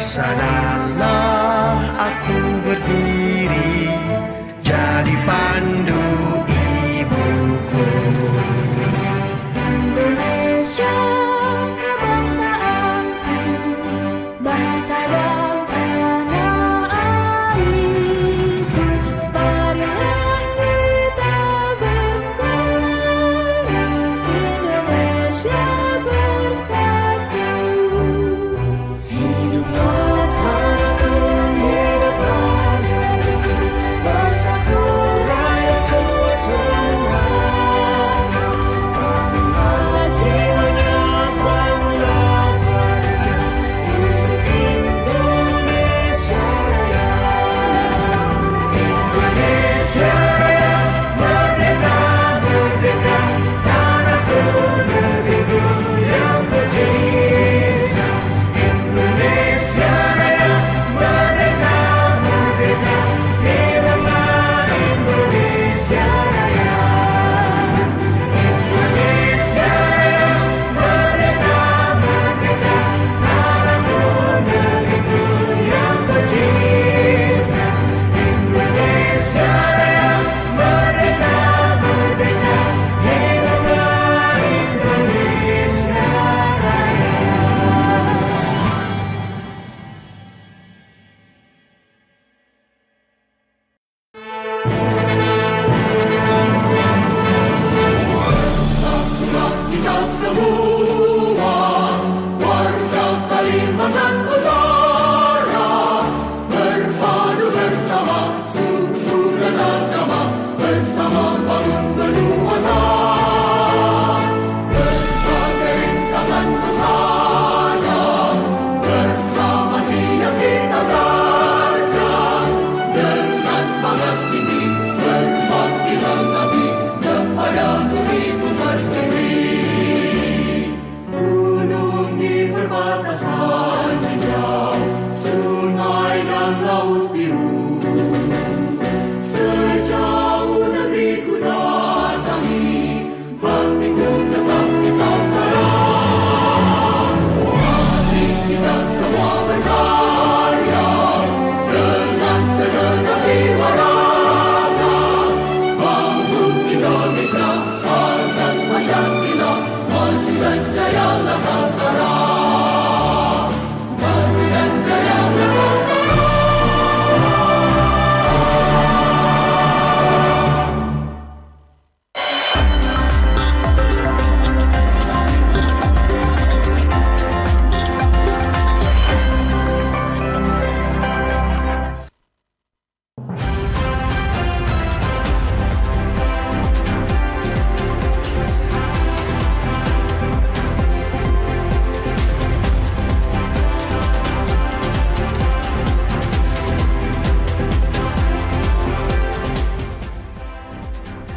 sanalah aku berdiri, jadi pandu ibuku. Indonesia kebangsaanku, bangsa dan tanah airku. Marilah kita bersama, Indonesia bersatu. Hiduplah tanahku, hiduplah negeriku, bersatu rakyatku semua. Bangunlah jiwanya, bangunlah badannya, untuk Indonesia Raya. Indonesia Raya, merdeka, merdeka, tanahku, negeriku yang tercinta. Indonesia Raya, merdeka, merdeka, hiduplah Indonesia Raya. Indonesia Raya, merdeka, merdeka, tanahku, negeriku yang tercinta. Indonesia Raya, merdeka, merdeka, hiduplah Indonesia Raya. Kita semua warga Kalimantan Utara, berpadu bersama suku dan agama, bersama bangun benua. Berbagai rintangan menghadap, bersama siap kita berjalan, dengan semangat tinggi berbakti mengabdi kepada bumi pertiwi. Gunung di perbatasan hijau, sungai dan laut biru, sejauh negeriku datangi, baktiku tetap kita pegang. Mari kita semua berkarya dengan segenap jiwa raga, bangun Indonesia, asas Pancasila, maju dan jayalah Kaltara, maju dan jayalah Kaltara.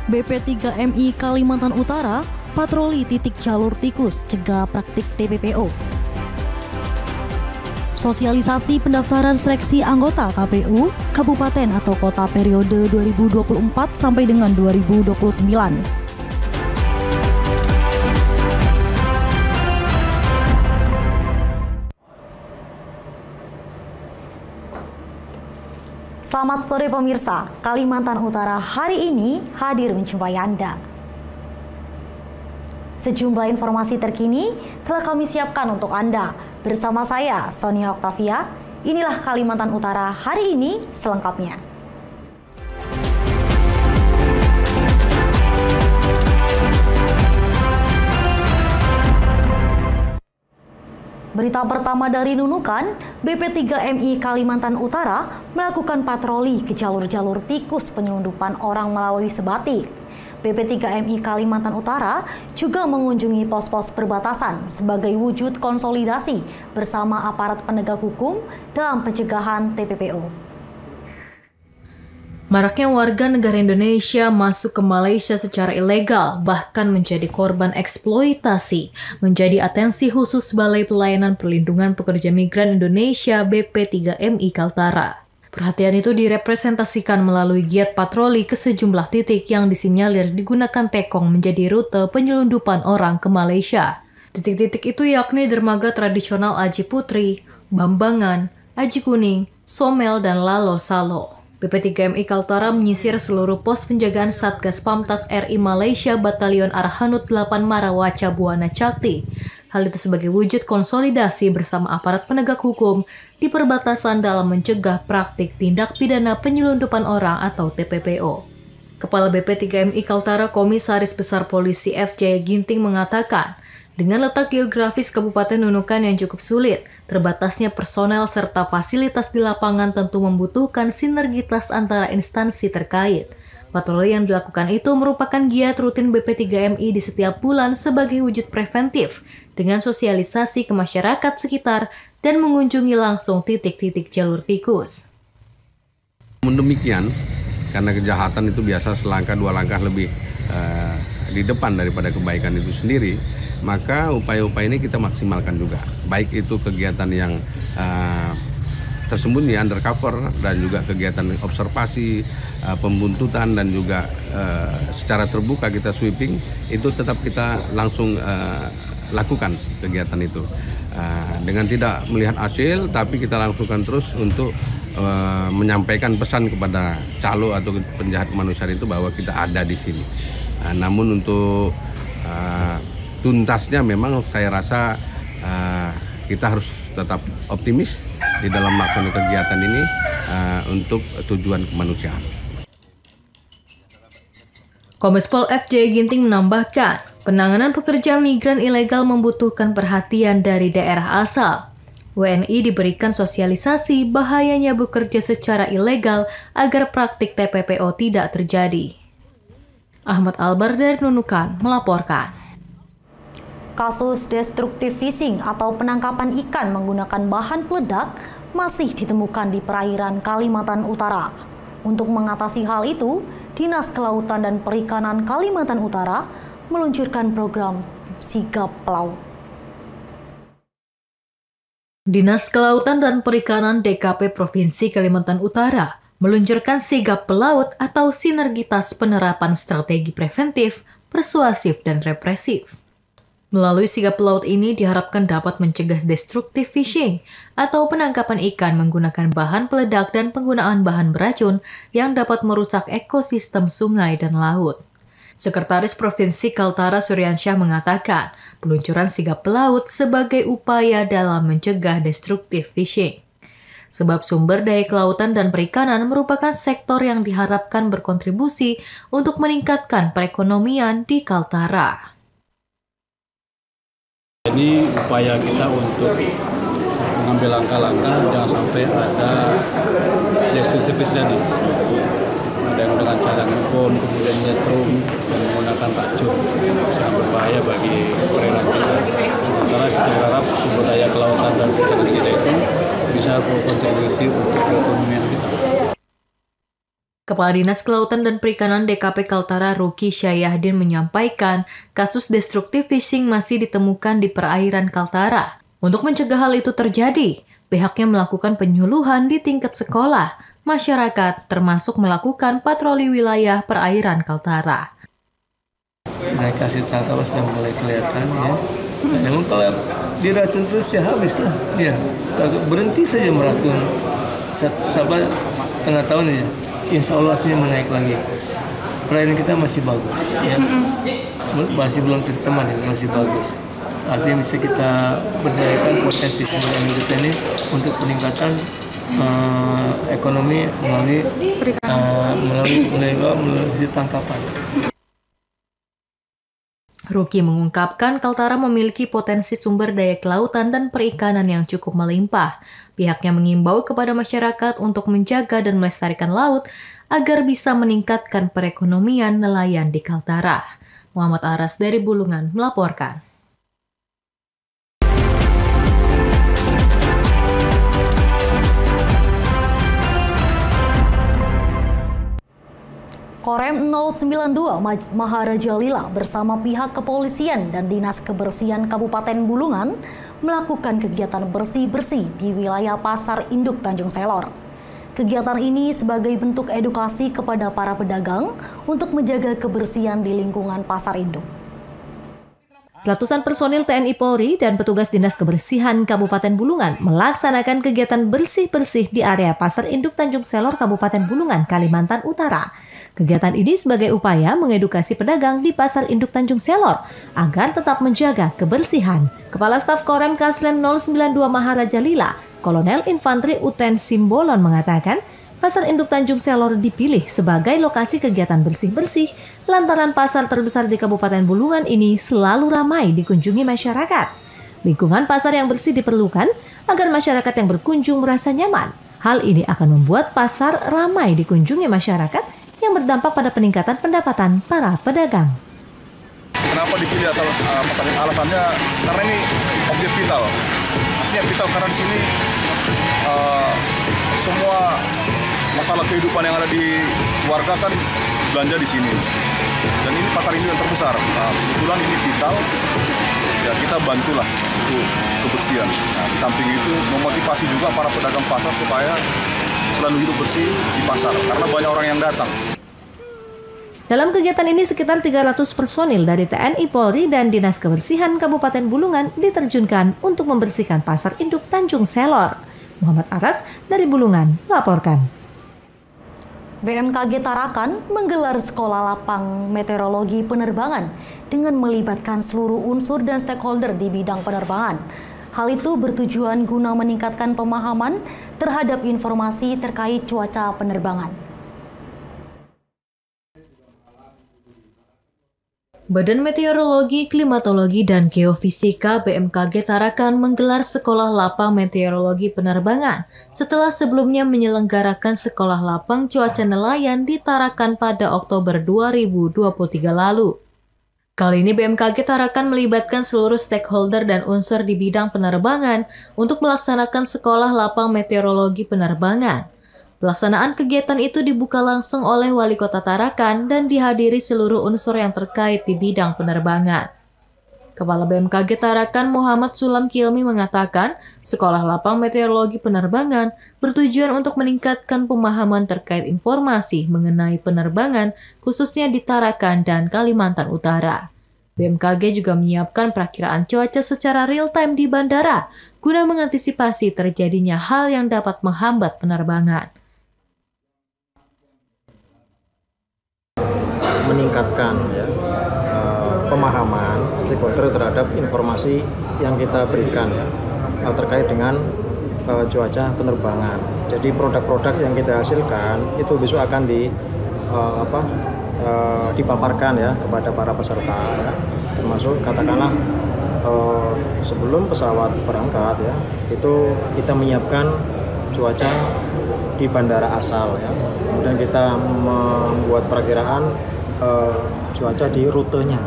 BP3MI Kalimantan Utara patroli titik jalur tikus cegah praktik TPPO. Sosialisasi pendaftaran seleksi anggota KPU Kabupaten atau Kota periode 2024 sampai dengan 2029. Selamat sore pemirsa, Kalimantan Utara hari ini hadir menjumpai Anda. Sejumlah informasi terkini telah kami siapkan untuk Anda. Bersama saya, Sonia Octavia, inilah Kalimantan Utara hari ini selengkapnya. Berita pertama dari Nunukan, BP3MI Kalimantan Utara melakukan patroli ke jalur-jalur tikus penyelundupan orang melalui Sebatik. BP3MI Kalimantan Utara juga mengunjungi pos-pos perbatasan sebagai wujud konsolidasi bersama aparat penegak hukum dalam pencegahan TPPO. Maraknya warga negara Indonesia masuk ke Malaysia secara ilegal, bahkan menjadi korban eksploitasi, menjadi atensi khusus Balai Pelayanan Perlindungan Pekerja Migran Indonesia BP3MI Kaltara. Perhatian itu direpresentasikan melalui giat patroli ke sejumlah titik yang disinyalir digunakan Tekong menjadi rute penyelundupan orang ke Malaysia. Titik-titik itu yakni dermaga tradisional Aji Putri, Bambangan, Aji Kuning, Somel, dan Lalo Salo. BP3MI Kaltara menyisir seluruh pos penjagaan Satgas Pamtas RI Malaysia Batalion Arhanud 8 Marawaca Buana Cakti. Hal itu sebagai wujud konsolidasi bersama aparat penegak hukum di perbatasan dalam mencegah praktik tindak pidana penyelundupan orang atau TPPO. Kepala BP3MI Kaltara Komisaris Besar Polisi F. Jaya Ginting mengatakan, dengan letak geografis Kabupaten Nunukan yang cukup sulit, terbatasnya personel serta fasilitas di lapangan tentu membutuhkan sinergitas antara instansi terkait. Patroli yang dilakukan itu merupakan giat rutin BP3MI di setiap bulan sebagai wujud preventif dengan sosialisasi ke masyarakat sekitar dan mengunjungi langsung titik-titik jalur tikus. Demikian, karena kejahatan itu biasa selangkah dua langkah lebih di depan daripada kebaikan itu sendiri, maka upaya-upaya ini kita maksimalkan juga. Baik itu kegiatan yang tersembunyi, undercover, dan juga kegiatan observasi, pembuntutan, dan juga secara terbuka kita sweeping, itu tetap kita langsung lakukan kegiatan itu. Dengan tidak melihat hasil, tapi kita langsungkan terus untuk menyampaikan pesan kepada calo atau penjahat kemanusiaan itu bahwa kita ada di sini. Namun untuk tuntasnya memang saya rasa kita harus tetap optimis di dalam melaksanakan kegiatan ini untuk tujuan kemanusiaan. Kombes Pol F. Jaya Ginting menambahkan, penanganan pekerja migran ilegal membutuhkan perhatian dari daerah asal. WNI diberikan sosialisasi bahayanya bekerja secara ilegal agar praktik TPPO tidak terjadi. Ahmad Albar dari Nunukan melaporkan. Kasus destruktif fishing atau penangkapan ikan menggunakan bahan peledak masih ditemukan di perairan Kalimantan Utara. Untuk mengatasi hal itu, Dinas Kelautan dan Perikanan Kalimantan Utara meluncurkan program Sigap Pelaut. Dinas Kelautan dan Perikanan DKP Provinsi Kalimantan Utara meluncurkan Sigap Pelaut atau sinergitas penerapan strategi preventif, persuasif, dan represif. Melalui Sigap Pelaut ini diharapkan dapat mencegah destruktif fishing atau penangkapan ikan menggunakan bahan peledak dan penggunaan bahan beracun yang dapat merusak ekosistem sungai dan laut. Sekretaris Provinsi Kaltara Suryansyah mengatakan, peluncuran Sigap Pelaut sebagai upaya dalam mencegah destruktif fishing. Sebab sumber daya kelautan dan perikanan merupakan sektor yang diharapkan berkontribusi untuk meningkatkan perekonomian di Kaltara. Ini upaya kita untuk mengambil langkah-langkah jangan sampai ada destruktivitas ini. Ada yang dengan cara ngepon, kemudian nyetrum, dan menggunakan racun. Sangat berbahaya bagi perairan kita. Sementara kita berharap sumber daya kelautan dan perikanan kita itu bisa berkontribusi untuk perekonomian kita. Kepala Dinas Kelautan dan Perikanan DKP Kaltara Ruki Syayahdin menyampaikan kasus destruktif fishing masih ditemukan di perairan Kaltara. Untuk mencegah hal itu terjadi, pihaknya melakukan penyuluhan di tingkat sekolah, masyarakat, termasuk melakukan patroli wilayah perairan Kaltara. Naik kasih tangkap sudah mulai kelihatan ya. Memang kalau diracun terus ya habis lah dia. Berhenti saja meracun sampai setengah tahun aja. Insya Allah hasilnya menaik lagi. Perairan kita masih bagus, ya. Masih belum tercemar, masih bagus. Artinya bisa kita berdayakan potensi sumber daya kita ini untuk peningkatan ekonomi melalui hasil tangkapan. Ruki mengungkapkan Kaltara memiliki potensi sumber daya kelautan dan perikanan yang cukup melimpah. Pihaknya mengimbau kepada masyarakat untuk menjaga dan melestarikan laut agar bisa meningkatkan perekonomian nelayan di Kaltara. Muhammad Aras dari Bulungan melaporkan. Korem 092 Maharaja Lila bersama pihak kepolisian dan Dinas Kebersihan Kabupaten Bulungan melakukan kegiatan bersih-bersih di wilayah Pasar Induk Tanjung Selor. Kegiatan ini sebagai bentuk edukasi kepada para pedagang untuk menjaga kebersihan di lingkungan Pasar Induk. Ratusan personil TNI Polri dan petugas Dinas Kebersihan Kabupaten Bulungan melaksanakan kegiatan bersih-bersih di area Pasar Induk Tanjung Selor, Kabupaten Bulungan, Kalimantan Utara. Kegiatan ini sebagai upaya mengedukasi pedagang di Pasar Induk Tanjung Selor agar tetap menjaga kebersihan. Kepala Staf Korem Kaslem 092 Maharaja Lila, Kolonel Infanteri Uten Simbolon mengatakan, Pasar Induk Tanjung Selor dipilih sebagai lokasi kegiatan bersih-bersih lantaran pasar terbesar di Kabupaten Bulungan ini selalu ramai dikunjungi masyarakat. Lingkungan pasar yang bersih diperlukan agar masyarakat yang berkunjung merasa nyaman. Hal ini akan membuat pasar ramai dikunjungi masyarakat yang berdampak pada peningkatan pendapatan para pedagang. Kenapa dipilih pasar ini? Alasannya karena ini objek vital. Artinya vital karena di sini semua masalah kehidupan yang ada di warga kan belanja di sini. Dan ini pasar ini yang terbesar. Nah, kebetulan ini vital, ya kita bantulah untuk kebersihan. Nah, di samping itu memotivasi juga para pedagang pasar supaya selalu hidup bersih di pasar, karena banyak orang yang datang. Dalam kegiatan ini sekitar 300 personil dari TNI Polri dan Dinas Kebersihan Kabupaten Bulungan diterjunkan untuk membersihkan Pasar Induk Tanjung Selor. Muhammad Aras dari Bulungan melaporkan. BMKG Tarakan menggelar sekolah lapang meteorologi penerbangan dengan melibatkan seluruh unsur dan stakeholder di bidang penerbangan. Hal itu bertujuan guna meningkatkan pemahaman terhadap informasi terkait cuaca penerbangan. Badan Meteorologi, Klimatologi, dan Geofisika BMKG Tarakan menggelar sekolah lapang meteorologi penerbangan setelah sebelumnya menyelenggarakan sekolah lapang cuaca nelayan di Tarakan pada Oktober 2023 lalu. Kali ini BMKG Tarakan melibatkan seluruh stakeholder dan unsur di bidang penerbangan untuk melaksanakan sekolah lapang meteorologi penerbangan. Pelaksanaan kegiatan itu dibuka langsung oleh Wali Kota Tarakan dan dihadiri seluruh unsur yang terkait di bidang penerbangan. Kepala BMKG Tarakan Muhammad Sulam Kilmi mengatakan, sekolah lapang meteorologi penerbangan bertujuan untuk meningkatkan pemahaman terkait informasi mengenai penerbangan, khususnya di Tarakan dan Kalimantan Utara. BMKG juga menyiapkan perakiraan cuaca secara real-time di bandara, guna mengantisipasi terjadinya hal yang dapat menghambat penerbangan. Meningkatkan pemahaman stakeholder terhadap informasi yang kita berikan terkait dengan cuaca penerbangan. Jadi produk-produk yang kita hasilkan itu besok akan dipaparkan kepada para peserta, termasuk katakanlah sebelum pesawat berangkat itu kita menyiapkan cuaca di bandara asal kemudian kita membuat perakiraan cuaca di rutenya,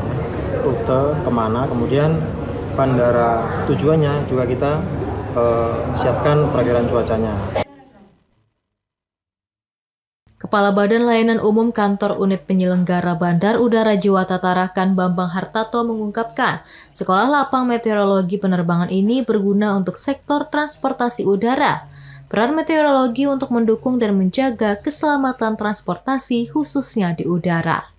rute kemana, kemudian bandara tujuannya juga kita siapkan perakiraan cuacanya. Kepala Badan Layanan Umum Kantor Unit Penyelenggara Bandar Udara Jiwata Tarakan Bambang Hartato mengungkapkan, sekolah lapang meteorologi penerbangan ini berguna untuk sektor transportasi udara. Peran meteorologi untuk mendukung dan menjaga keselamatan transportasi khususnya di udara.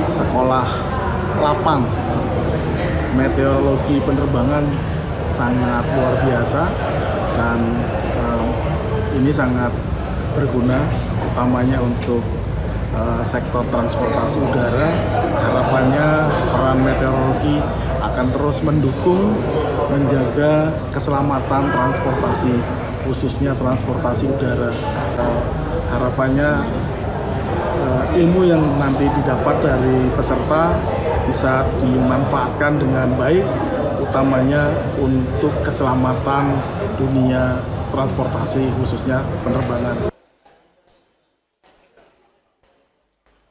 Sekolah lapang meteorologi penerbangan sangat luar biasa dan ini sangat berguna utamanya untuk sektor transportasi udara. Harapannya peran meteorologi akan terus mendukung menjaga keselamatan transportasi khususnya transportasi udara. Harapannya ilmu yang nanti didapat dari peserta bisa dimanfaatkan dengan baik, utamanya untuk keselamatan dunia transportasi khususnya penerbangan.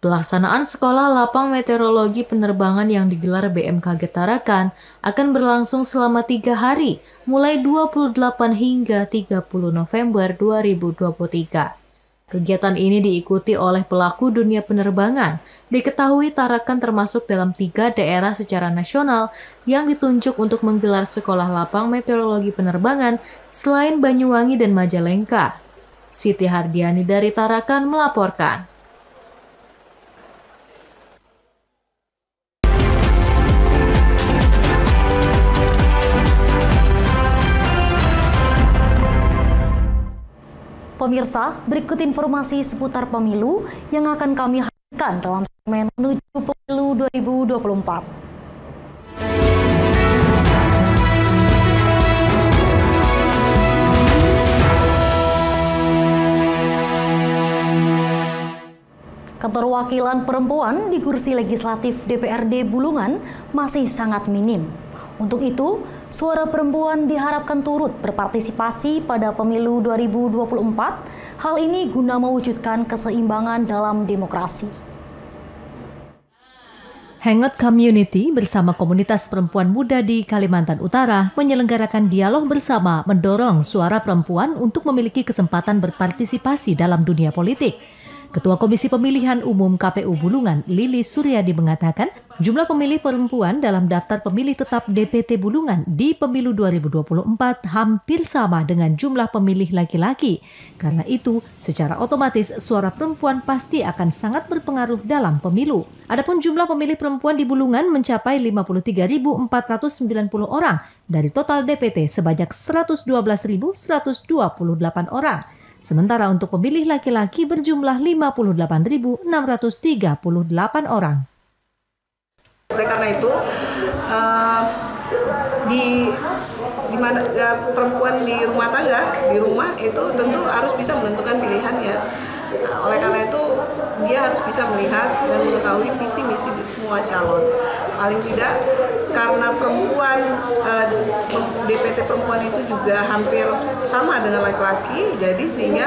Pelaksanaan sekolah lapang meteorologi penerbangan yang digelar BMKG Tarakan akan berlangsung selama 3 hari, mulai 28 hingga 30 November 2023. Kegiatan ini diikuti oleh pelaku dunia penerbangan. Diketahui Tarakan termasuk dalam 3 daerah secara nasional yang ditunjuk untuk menggelar sekolah lapang meteorologi penerbangan selain Banyuwangi dan Majalengka. Siti Hardiani dari Tarakan melaporkan. Pemirsa, berikut informasi seputar pemilu yang akan kami hadirkan dalam segmen menuju pemilu 2024. Keterwakilan perempuan di kursi legislatif DPRD Bulungan masih sangat minim. Untuk itu, suara perempuan diharapkan turut berpartisipasi pada pemilu 2024. Hal ini guna mewujudkan keseimbangan dalam demokrasi. Hangout Community bersama komunitas perempuan muda di Kalimantan Utara menyelenggarakan dialog bersama mendorong suara perempuan untuk memiliki kesempatan berpartisipasi dalam dunia politik. Ketua Komisi Pemilihan Umum KPU Bulungan, Lilis Suryadi mengatakan, jumlah pemilih perempuan dalam daftar pemilih tetap DPT Bulungan di pemilu 2024 hampir sama dengan jumlah pemilih laki-laki. Karena itu, secara otomatis suara perempuan pasti akan sangat berpengaruh dalam pemilu. Adapun jumlah pemilih perempuan di Bulungan mencapai 53.490 orang dari total DPT sebanyak 112.128 orang. Sementara untuk pemilih laki-laki berjumlah 58.638 orang. Oleh karena itu, di mana perempuan di rumah tangga, di rumah itu tentu harus bisa menentukan pilihannya. Oleh karena itu, dia harus bisa melihat dan mengetahui visi misi di semua calon. Paling tidak, karena perempuan, DPT perempuan itu juga hampir sama dengan laki-laki, jadi sehingga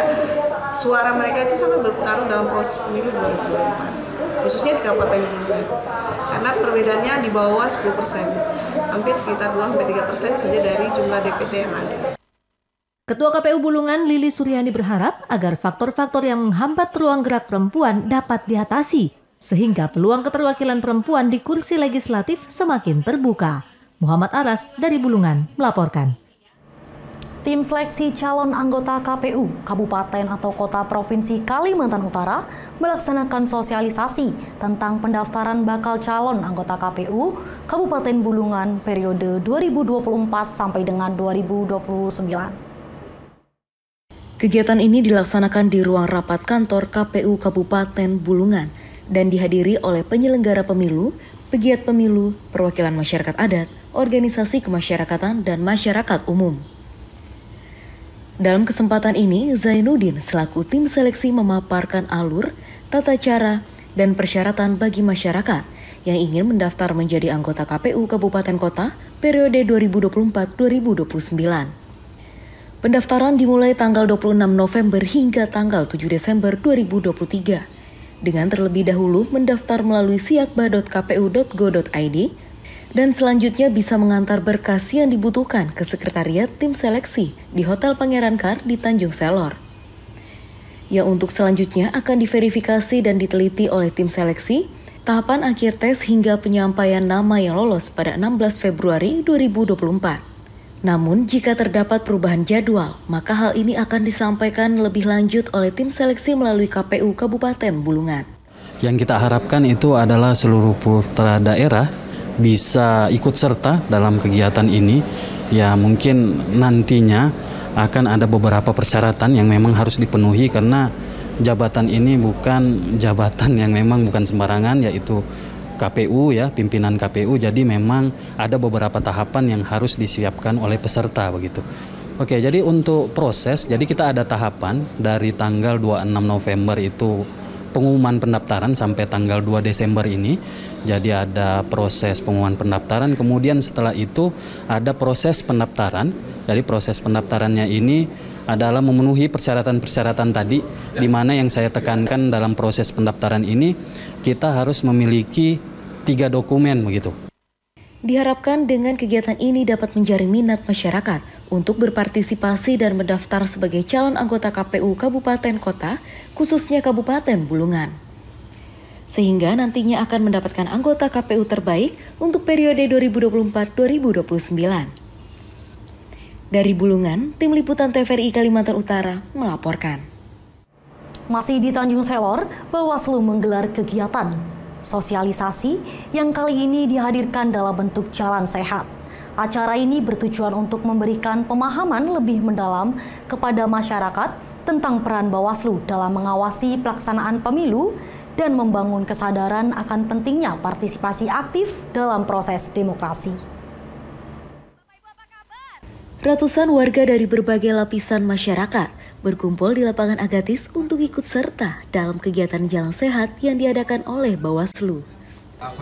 suara mereka itu sangat berpengaruh dalam proses pemilu 2024, khususnya di Kabupaten Bulungan. Karena perbedaannya di bawah 10%, hampir sekitar 2-3% saja dari jumlah DPT yang ada. Ketua KPU Bulungan, Lilis Suryadi berharap agar faktor-faktor yang menghambat ruang gerak perempuan dapat diatasi, sehingga peluang keterwakilan perempuan di kursi legislatif semakin terbuka. Muhammad Aras dari Bulungan melaporkan. Tim seleksi calon anggota KPU Kabupaten atau Kota Provinsi Kalimantan Utara melaksanakan sosialisasi tentang pendaftaran bakal calon anggota KPU Kabupaten Bulungan periode 2024 sampai dengan 2029. Kegiatan ini dilaksanakan di ruang rapat kantor KPU Kabupaten Bulungan dan dihadiri oleh penyelenggara pemilu, pegiat pemilu, perwakilan masyarakat adat, organisasi kemasyarakatan, dan masyarakat umum. Dalam kesempatan ini, Zainuddin selaku tim seleksi memaparkan alur, tata cara, dan persyaratan bagi masyarakat yang ingin mendaftar menjadi anggota KPU Kabupaten Kota periode 2024-2029. Pendaftaran dimulai tanggal 26 November hingga tanggal 7 Desember 2023, dengan terlebih dahulu mendaftar melalui siakba.kpu.go.id dan selanjutnya bisa mengantar berkas yang dibutuhkan ke Sekretariat Tim Seleksi di Hotel Pangeran Kar di Tanjung Selor. Yang untuk selanjutnya akan diverifikasi dan diteliti oleh tim seleksi, tahapan akhir tes hingga penyampaian nama yang lolos pada 16 Februari 2024. Namun, jika terdapat perubahan jadwal, maka hal ini akan disampaikan lebih lanjut oleh tim seleksi melalui KPU Kabupaten Bulungan. Yang kita harapkan itu adalah seluruh putra daerah bisa ikut serta dalam kegiatan ini. Ya mungkin nantinya akan ada beberapa persyaratan yang memang harus dipenuhi karena jabatan ini bukan jabatan yang memang bukan sembarangan, yaitu KPU ya, pimpinan KPU, jadi memang ada beberapa tahapan yang harus disiapkan oleh peserta begitu. Oke, jadi untuk proses, jadi kita ada tahapan dari tanggal 26 November itu pengumuman pendaftaran sampai tanggal 2 Desember ini. Jadi ada proses pengumuman pendaftaran, kemudian setelah itu ada proses pendaftaran. Jadi proses pendaftarannya ini adalah memenuhi persyaratan-persyaratan tadi, di mana yang saya tekankan dalam proses pendaftaran ini kita harus memiliki 3 dokumen begitu. Diharapkan dengan kegiatan ini dapat menjaring minat masyarakat untuk berpartisipasi dan mendaftar sebagai calon anggota KPU Kabupaten Kota, khususnya Kabupaten Bulungan. Sehingga nantinya akan mendapatkan anggota KPU terbaik untuk periode 2024-2029. Dari Bulungan, tim liputan TVRI Kalimantan Utara melaporkan. Masih di Tanjung Selor, Bawaslu menggelar kegiatan sosialisasi yang kali ini dihadirkan dalam bentuk jalan sehat. Acara ini bertujuan untuk memberikan pemahaman lebih mendalam kepada masyarakat tentang peran Bawaslu dalam mengawasi pelaksanaan pemilu dan membangun kesadaran akan pentingnya partisipasi aktif dalam proses demokrasi. Ratusan warga dari berbagai lapisan masyarakat berkumpul di lapangan Agatis untuk ikut serta dalam kegiatan Jalan Sehat yang diadakan oleh Bawaslu.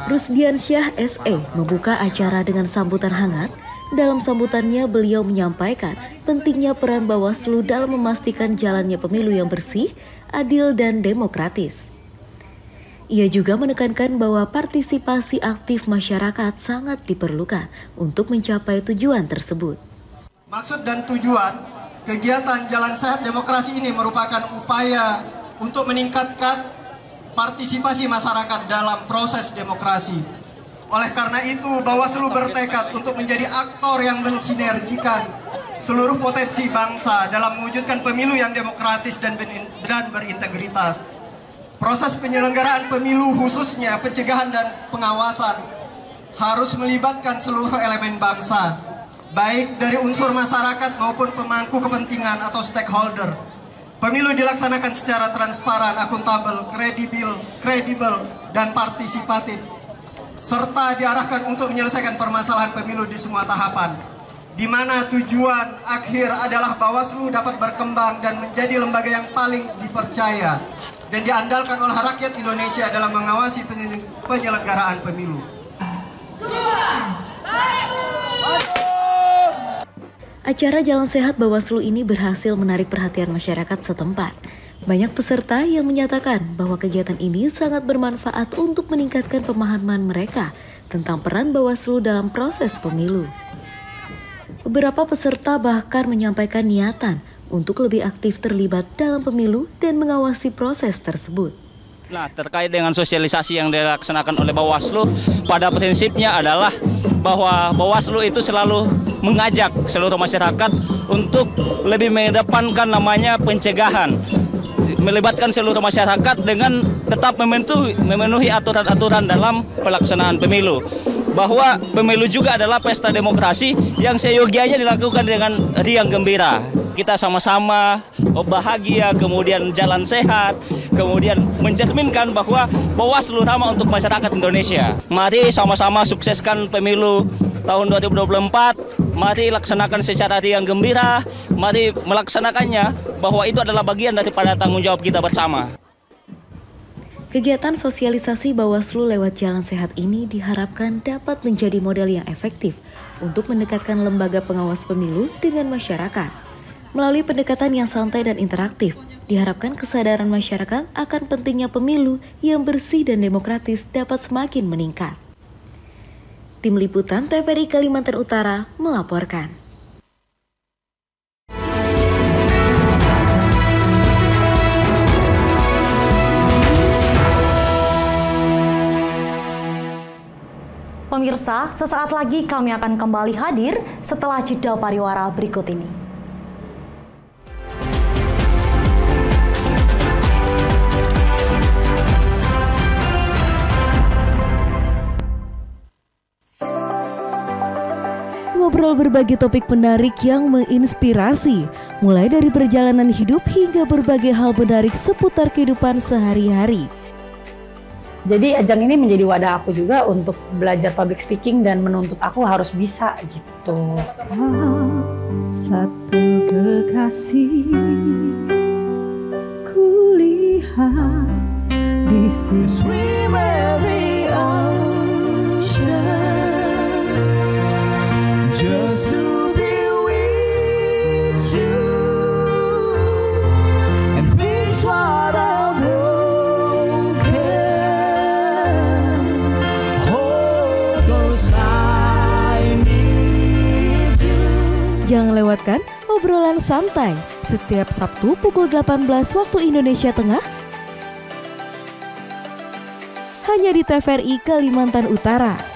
Rusdiansyah SE membuka acara dengan sambutan hangat. Dalam sambutannya, beliau menyampaikan pentingnya peran Bawaslu dalam memastikan jalannya pemilu yang bersih, adil, dan demokratis. Ia juga menekankan bahwa partisipasi aktif masyarakat sangat diperlukan untuk mencapai tujuan tersebut. Maksud dan tujuan kegiatan Jalan Sehat Demokrasi ini merupakan upaya untuk meningkatkan partisipasi masyarakat dalam proses demokrasi. Oleh karena itu, Bawaslu bertekad untuk menjadi aktor yang mensinergikan seluruh potensi bangsa dalam mewujudkan pemilu yang demokratis dan berintegritas. Proses penyelenggaraan pemilu, khususnya pencegahan dan pengawasan, harus melibatkan seluruh elemen bangsa, baik dari unsur masyarakat maupun pemangku kepentingan atau stakeholder. Pemilu dilaksanakan secara transparan, akuntabel, kredibel, dan partisipatif, serta diarahkan untuk menyelesaikan permasalahan pemilu di semua tahapan, di mana tujuan akhir adalah Bawaslu dapat berkembang dan menjadi lembaga yang paling dipercaya dan diandalkan oleh rakyat Indonesia dalam mengawasi penyelenggaraan pemilu. Acara Jalan Sehat Bawaslu ini berhasil menarik perhatian masyarakat setempat. Banyak peserta yang menyatakan bahwa kegiatan ini sangat bermanfaat untuk meningkatkan pemahaman mereka tentang peran Bawaslu dalam proses pemilu. Beberapa peserta bahkan menyampaikan niatan untuk lebih aktif terlibat dalam pemilu dan mengawasi proses tersebut. Nah, terkait dengan sosialisasi yang dilaksanakan oleh Bawaslu, pada prinsipnya adalah bahwa Bawaslu itu selalu mengajak seluruh masyarakat untuk lebih mengedepankan namanya pencegahan, melibatkan seluruh masyarakat dengan tetap memenuhi aturan-aturan dalam pelaksanaan pemilu. Bahwa pemilu juga adalah pesta demokrasi yang seyogianya dilakukan dengan riang gembira. Kita sama-sama bahagia, kemudian jalan sehat, kemudian mencerminkan bahwa Bawaslu ramah untuk masyarakat Indonesia. Mari sama-sama sukseskan pemilu tahun 2024, mari laksanakan secara riang gembira, mari melaksanakannya, bahwa itu adalah bagian daripada tanggung jawab kita bersama. Kegiatan sosialisasi Bawaslu lewat Jalan Sehat ini diharapkan dapat menjadi model yang efektif untuk mendekatkan lembaga pengawas pemilu dengan masyarakat. Melalui pendekatan yang santai dan interaktif, diharapkan kesadaran masyarakat akan pentingnya pemilu yang bersih dan demokratis dapat semakin meningkat. Tim Liputan TVRI Kalimantan Utara melaporkan. Pemirsa, sesaat lagi kami akan kembali hadir setelah jeda pariwara berikut ini. Ngobrol berbagai topik menarik yang menginspirasi, mulai dari perjalanan hidup hingga berbagai hal menarik seputar kehidupan sehari-hari. Jadi ajang ini menjadi wadah aku juga untuk belajar public speaking dan menuntut aku harus bisa gitu. Satu kekasih kulihat di sisi just to be with you and fix what I'm broken. Oh, 'cause I need you. Jangan lewatkan obrolan santai setiap Sabtu pukul 18 waktu Indonesia Tengah hanya di TVRI Kalimantan Utara.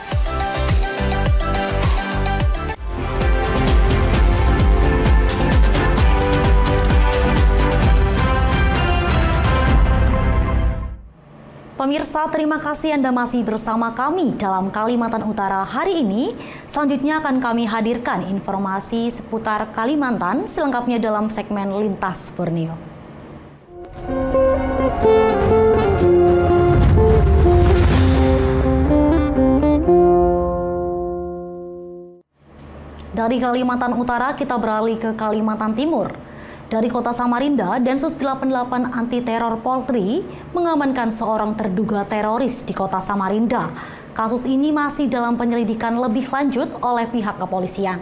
Pemirsa, terima kasih Anda masih bersama kami dalam Kalimantan Utara hari ini. Selanjutnya akan kami hadirkan informasi seputar Kalimantan selengkapnya dalam segmen Lintas Borneo. Dari Kalimantan Utara kita beralih ke Kalimantan Timur. Dari kota Samarinda, Densus 88 Anti Teror Polri mengamankan seorang terduga teroris di kota Samarinda. Kasus ini masih dalam penyelidikan lebih lanjut oleh pihak kepolisian.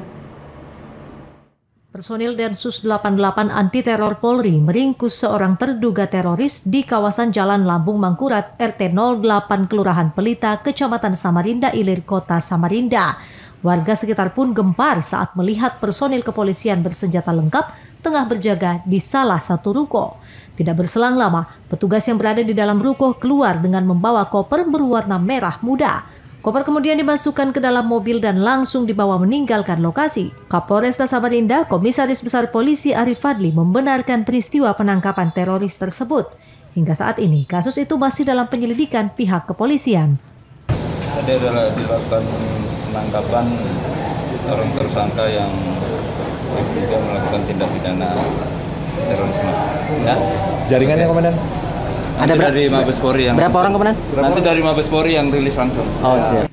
Personil Densus 88 Anti Teror Polri meringkus seorang terduga teroris di kawasan Jalan Lambung Mangkurat, RT 08 Kelurahan Pelita, Kecamatan Samarinda Ilir, Kota Samarinda. Warga sekitar pun gempar saat melihat personil kepolisian bersenjata lengkap tengah berjaga di salah satu ruko. Tidak berselang lama, petugas yang berada di dalam ruko keluar dengan membawa koper berwarna merah muda. Koper kemudian dimasukkan ke dalam mobil dan langsung dibawa meninggalkan lokasi. Kapolresta Samarinda, Komisaris Besar Polisi Arif Fadli membenarkan peristiwa penangkapan teroris tersebut. Hingga saat ini, kasus itu masih dalam penyelidikan pihak kepolisian. Ada dilakukan penangkapan orang tersangka yang diduga melakukan tindak pidana terorisme. Ya. Jaringannya, Komandan? Ada dari Mabes Polri yang berapa orang, Komandan? Nanti dari Mabes Polri yang rilis langsung. Oh, siap.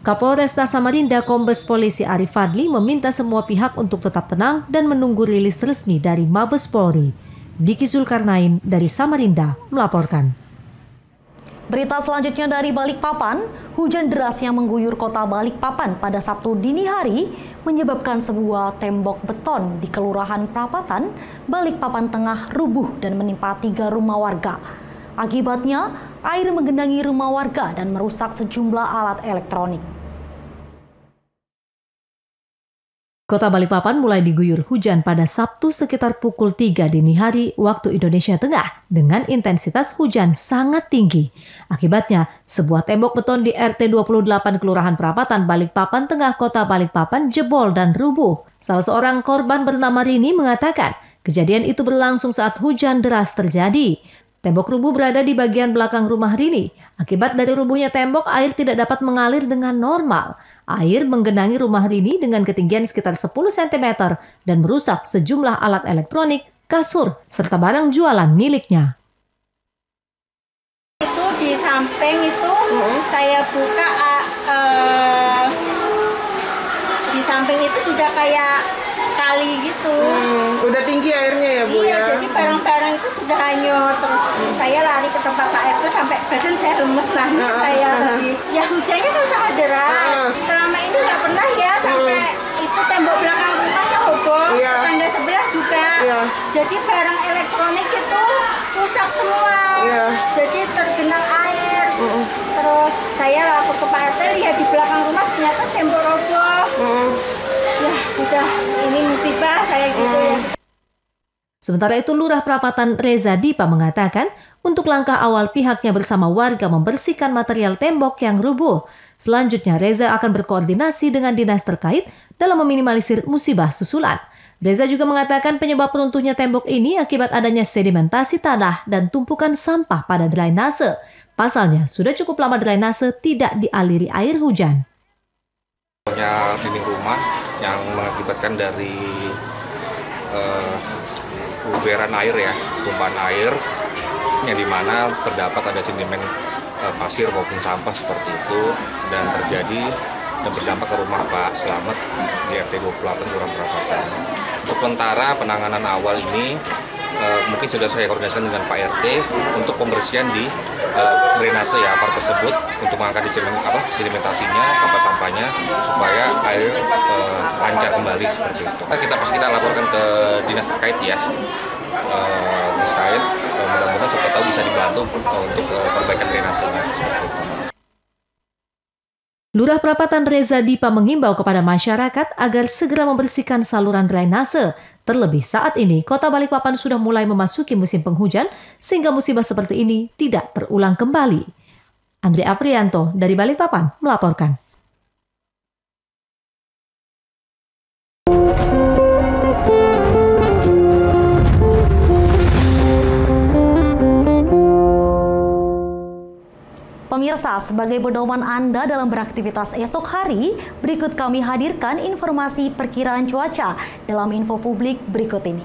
Kapolresta Samarinda Kombes Polisi Arif Fadli meminta semua pihak untuk tetap tenang dan menunggu rilis resmi dari Mabes Polri. Diki Zulkarnain dari Samarinda melaporkan. Berita selanjutnya dari Balikpapan, hujan deras yang mengguyur kota Balikpapan pada Sabtu dini hari menyebabkan sebuah tembok beton di Kelurahan Prapatan, Balikpapan Tengah rubuh dan menimpa 3 rumah warga. Akibatnya, air menggenangi rumah warga dan merusak sejumlah alat elektronik. Kota Balikpapan mulai diguyur hujan pada Sabtu sekitar pukul 3 dini hari waktu Indonesia Tengah dengan intensitas hujan sangat tinggi. Akibatnya, sebuah tembok beton di RT 28 Kelurahan Prapatan, Balikpapan Tengah, Kota Balikpapan jebol dan rubuh. Salah seorang korban bernama Rini mengatakan, kejadian itu berlangsung saat hujan deras terjadi. Tembok rubuh berada di bagian belakang rumah Rini. Akibat dari rubuhnya tembok, air tidak dapat mengalir dengan normal. Air menggenangi rumah Rini dengan ketinggian sekitar 10 cm dan merusak sejumlah alat elektronik, kasur, serta barang jualan miliknya. Itu di samping itu saya buka, di samping itu sudah kayak kali gitu. Udah tinggi airnya ya, Bu? Iya, ya? jadi barang-barang itu sudah hanyut. Terus saya lari ke tempat Pak RT sampai badan saya lemes lah. Saya tadi. Ya hujannya kan sangat deras. Selama ini nggak pernah ya sampai itu tembok belakang rumahnya roboh. Tangga sebelah juga. Jadi barang elektronik itu rusak semua. Jadi tergenang air. Terus saya lapor ke Pak RT, lihat di belakang rumah ternyata tembok roboh. Ya sudah, ini musibah saya gitu ya. Sementara itu, Lurah Prapatan Reza Dipa mengatakan untuk langkah awal pihaknya bersama warga membersihkan material tembok yang rubuh. Selanjutnya, Reza akan berkoordinasi dengan dinas terkait dalam meminimalisir musibah susulan. Reza juga mengatakan penyebab runtuhnya tembok ini akibat adanya sedimentasi tanah dan tumpukan sampah pada drainase. Pasalnya, sudah cukup lama drainase tidak dialiri air hujan. Dinding rumah yang mengakibatkan dari uberan air ya, tumpahan air yang dimana terdapat ada sedimen pasir maupun sampah seperti itu dan terjadi dan berdampak ke rumah Pak Slamet di RT 28 Kelurahan Prapatan. Untuk sementara penanganan awal ini mungkin sudah saya koordinasikan dengan Pak RT untuk pembersihan di drainase ya part tersebut untuk mengangkat sedimentasinya, sampah-sampahnya supaya air lancar kembali seperti itu. Kita laporkan ke dinas terkait ya, dinas terkait mudah-mudahan siapa tahu bisa dibantu untuk perbaikan drainasenya seperti itu. Lurah Prapatan Reza Dipa mengimbau kepada masyarakat agar segera membersihkan saluran drainase. Terlebih saat ini, Kota Balikpapan sudah mulai memasuki musim penghujan sehingga musibah seperti ini tidak terulang kembali. Andre Aprianto dari Balikpapan melaporkan. Pemirsa, sebagai pedoman Anda dalam beraktivitas esok hari, berikut kami hadirkan informasi perkiraan cuaca dalam info publik berikut ini.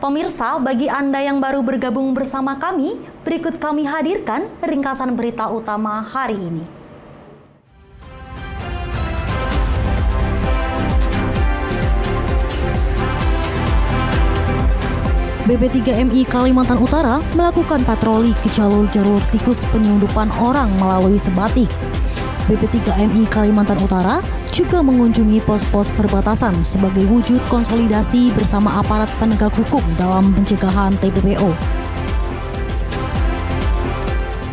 Pemirsa, bagi Anda yang baru bergabung bersama kami, berikut kami hadirkan ringkasan berita utama hari ini. BP3MI Kalimantan Utara melakukan patroli ke jalur-jalur tikus penyelundupan orang melalui sebatik. BP3MI Kalimantan Utara juga mengunjungi pos-pos perbatasan sebagai wujud konsolidasi bersama aparat penegak hukum dalam pencegahan TPPO.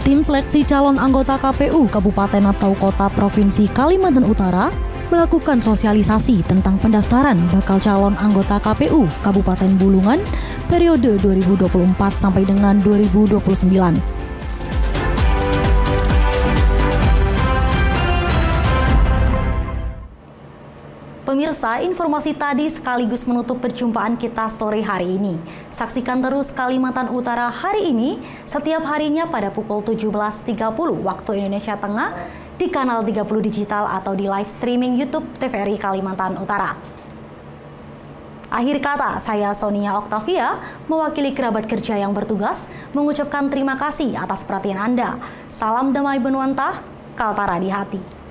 Tim seleksi calon anggota KPU Kabupaten atau Kota Provinsi Kalimantan Utara melakukan sosialisasi tentang pendaftaran bakal calon anggota KPU Kabupaten Bulungan periode 2024 sampai dengan 2029. Pemirsa, informasi tadi sekaligus menutup perjumpaan kita sore hari ini. Saksikan terus Kalimantan Utara hari ini setiap harinya pada pukul 17.30 waktu Indonesia Tengah di kanal 30 digital atau di live streaming YouTube TVRI Kalimantan Utara. Akhir kata, saya Sonia Oktavia, mewakili kerabat kerja yang bertugas, mengucapkan terima kasih atas perhatian Anda. Salam damai Benuantah, Kaltara di hati.